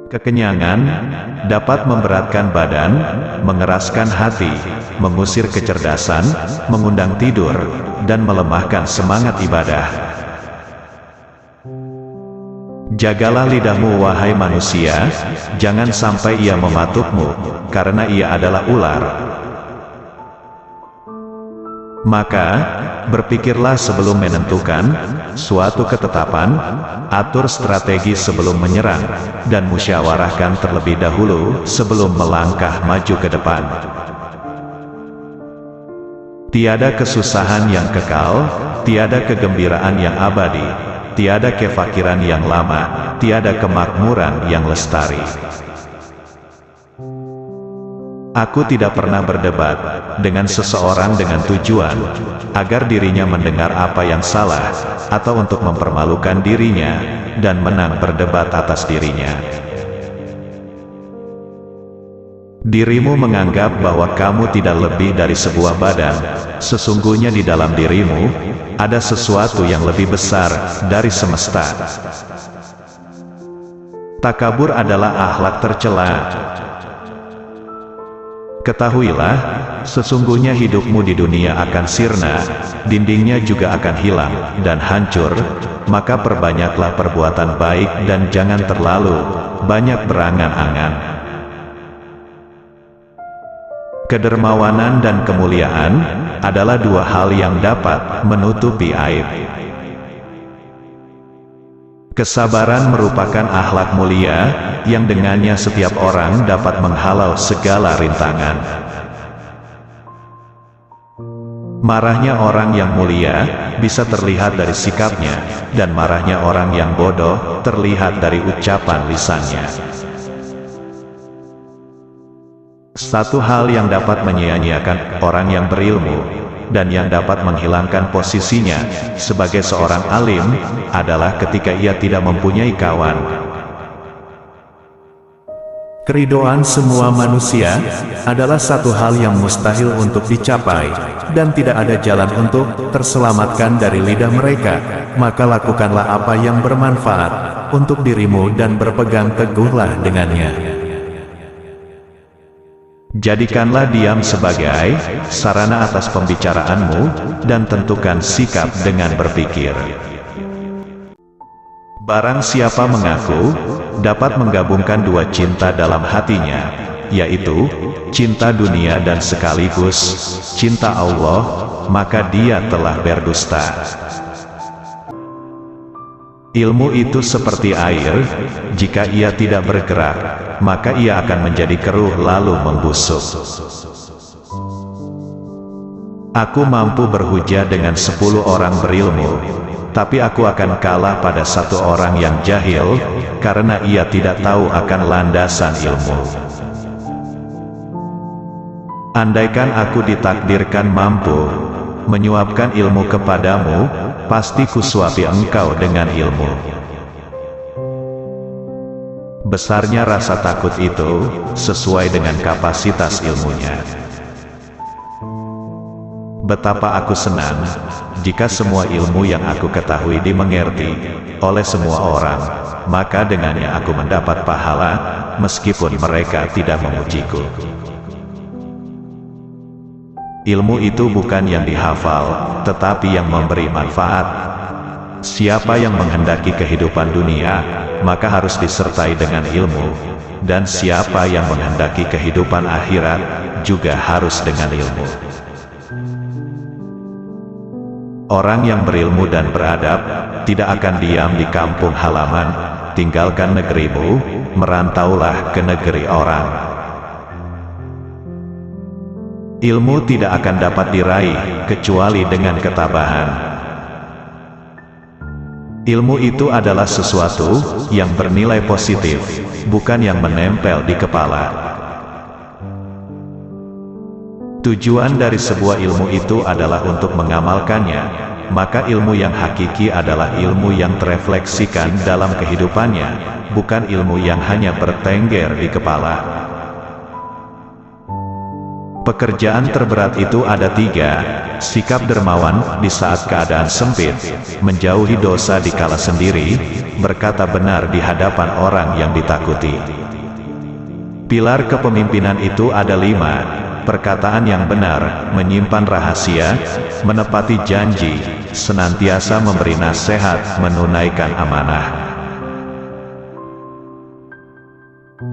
Kekenyangan dapat memberatkan badan, mengeraskan hati, mengusir kecerdasan, mengundang tidur, dan melemahkan semangat ibadah. Jagalah lidahmu wahai manusia, jangan sampai ia mematukmu, karena ia adalah ular. Maka, berpikirlah sebelum menentukan suatu ketetapan, atur strategi sebelum menyerang, dan musyawarahkan terlebih dahulu sebelum melangkah maju ke depan. Tiada kesusahan yang kekal, tiada kegembiraan yang abadi, tiada kefakiran yang lama, tiada kemakmuran yang lestari. Aku tidak pernah berdebat dengan seseorang dengan tujuan agar dirinya mendengar apa yang salah, atau untuk mempermalukan dirinya dan menang berdebat atas dirinya. Dirimu menganggap bahwa kamu tidak lebih dari sebuah badan. Sesungguhnya di dalam dirimu ada sesuatu yang lebih besar dari semesta. Takabur adalah akhlak tercela. Ketahuilah, sesungguhnya hidupmu di dunia akan sirna, dindingnya juga akan hilang dan hancur, maka perbanyaklah perbuatan baik dan jangan terlalu banyak berangan-angan. Kedermawanan dan kemuliaan adalah dua hal yang dapat menutupi aib. Kesabaran merupakan akhlak mulia, yang dengannya setiap orang dapat menghalau segala rintangan. Marahnya orang yang mulia, bisa terlihat dari sikapnya, dan marahnya orang yang bodoh, terlihat dari ucapan lisannya. Satu hal yang dapat menyia-nyiakan orang yang berilmu, dan yang dapat menghilangkan posisinya sebagai seorang alim, adalah ketika ia tidak mempunyai kawan. Keridhaan semua manusia adalah satu hal yang mustahil untuk dicapai, dan tidak ada jalan untuk terselamatkan dari lidah mereka. Maka lakukanlah apa yang bermanfaat untuk dirimu dan berpegang teguhlah dengannya. Jadikanlah diam sebagai sarana atas pembicaraanmu, dan tentukan sikap dengan berpikir. Barang siapa mengaku dapat menggabungkan dua cinta dalam hatinya, yaitu cinta dunia dan sekaligus cinta Allah, maka dia telah berdusta. Ilmu itu seperti air, jika ia tidak bergerak, maka ia akan menjadi keruh lalu membusuk. Aku mampu berhujah dengan 10 orang berilmu, tapi aku akan kalah pada satu orang yang jahil, karena ia tidak tahu akan landasan ilmu. Andaikan aku ditakdirkan mampu menyuapkan ilmu kepadamu, pasti kusuapi engkau dengan ilmu. Besarnya rasa takut itu sesuai dengan kapasitas ilmunya. Betapa aku senang jika semua ilmu yang aku ketahui dimengerti oleh semua orang, maka dengannya aku mendapat pahala meskipun mereka tidak memujiku. Ilmu itu bukan yang dihafal, tetapi yang memberi manfaat. Siapa yang menghendaki kehidupan dunia, maka harus disertai dengan ilmu, dan siapa yang menghendaki kehidupan akhirat, juga harus dengan ilmu. Orang yang berilmu dan beradab, tidak akan diam di kampung halaman. Tinggalkan negerimu, merantaulah ke negeri orang. Ilmu tidak akan dapat diraih, kecuali dengan ketabahan. Ilmu itu adalah sesuatu yang bernilai positif, bukan yang menempel di kepala. Tujuan dari sebuah ilmu itu adalah untuk mengamalkannya, maka ilmu yang hakiki adalah ilmu yang terefleksikan dalam kehidupannya, bukan ilmu yang hanya bertengger di kepala. Pekerjaan terberat itu ada 3, sikap dermawan di saat keadaan sempit, menjauhi dosa di kala sendiri, berkata benar di hadapan orang yang ditakuti. Pilar kepemimpinan itu ada 5, perkataan yang benar, menyimpan rahasia, menepati janji, senantiasa memberi nasihat, menunaikan amanah.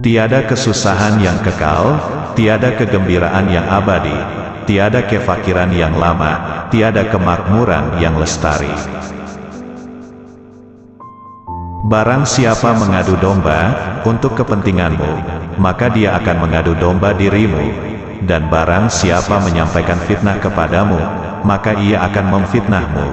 Tiada kesusahan yang kekal, tiada kegembiraan yang abadi, tiada kefakiran yang lama, tiada kemakmuran yang lestari. Barang siapa mengadu domba untuk kepentinganmu, maka dia akan mengadu domba dirimu, dan barang siapa menyampaikan fitnah kepadamu, maka ia akan memfitnahmu.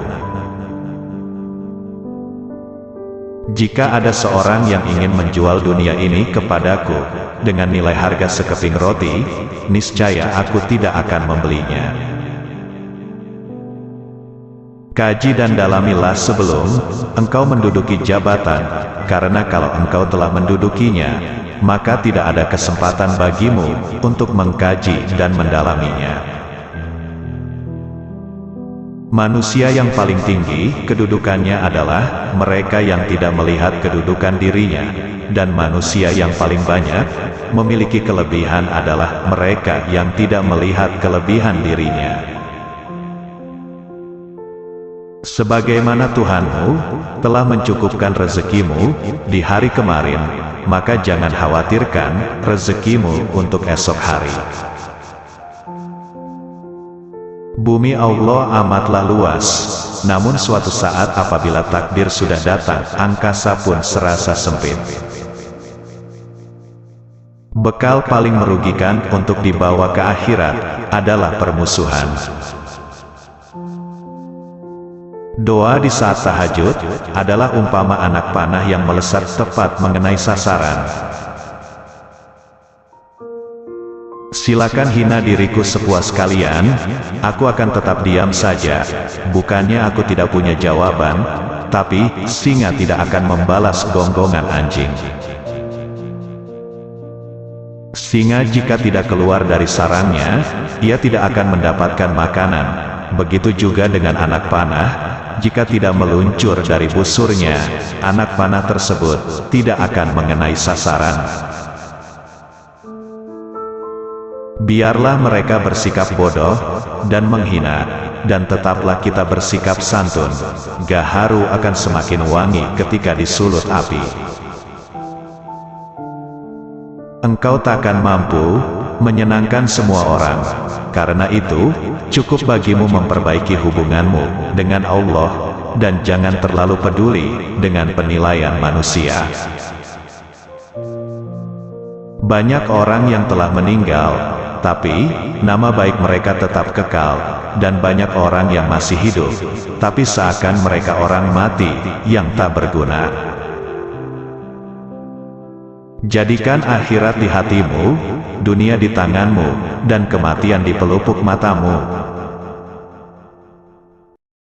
Jika ada seorang yang ingin menjual dunia ini kepadaku, dengan nilai harga sekeping roti, niscaya aku tidak akan membelinya. Kaji dan dalamilah sebelum engkau menduduki jabatan, karena kalau engkau telah mendudukinya, maka tidak ada kesempatan bagimu untuk mengkaji dan mendalaminya. Manusia yang paling tinggi kedudukannya adalah mereka yang tidak melihat kedudukan dirinya, dan manusia yang paling banyak memiliki kelebihan adalah mereka yang tidak melihat kelebihan dirinya. Sebagaimana Tuhanmu telah mencukupkan rezekimu di hari kemarin, maka jangan khawatirkan rezekimu untuk esok hari. Bumi Allah amatlah luas, namun suatu saat apabila takdir sudah datang, angkasa pun serasa sempit. Bekal paling merugikan untuk dibawa ke akhirat adalah permusuhan. Doa di saat tahajud adalah umpama anak panah yang melesat tepat mengenai sasaran. Silakan hina diriku sepuas kalian, aku akan tetap diam saja. Bukannya aku tidak punya jawaban, tapi singa tidak akan membalas gonggongan anjing. Singa jika tidak keluar dari sarangnya, ia tidak akan mendapatkan makanan. Begitu juga dengan anak panah, jika tidak meluncur dari busurnya, anak panah tersebut tidak akan mengenai sasaran. Biarlah mereka bersikap bodoh dan menghina, dan tetaplah kita bersikap santun. Gaharu akan semakin wangi ketika disulut api. Engkau takkan mampu menyenangkan semua orang. Karena itu, cukup bagimu memperbaiki hubunganmu dengan Allah, dan jangan terlalu peduli dengan penilaian manusia. Banyak orang yang telah meninggal, tapi nama baik mereka tetap kekal, dan banyak orang yang masih hidup, tapi seakan mereka orang mati yang tak berguna. Jadikan akhirat di hatimu, dunia di tanganmu, dan kematian di pelupuk matamu.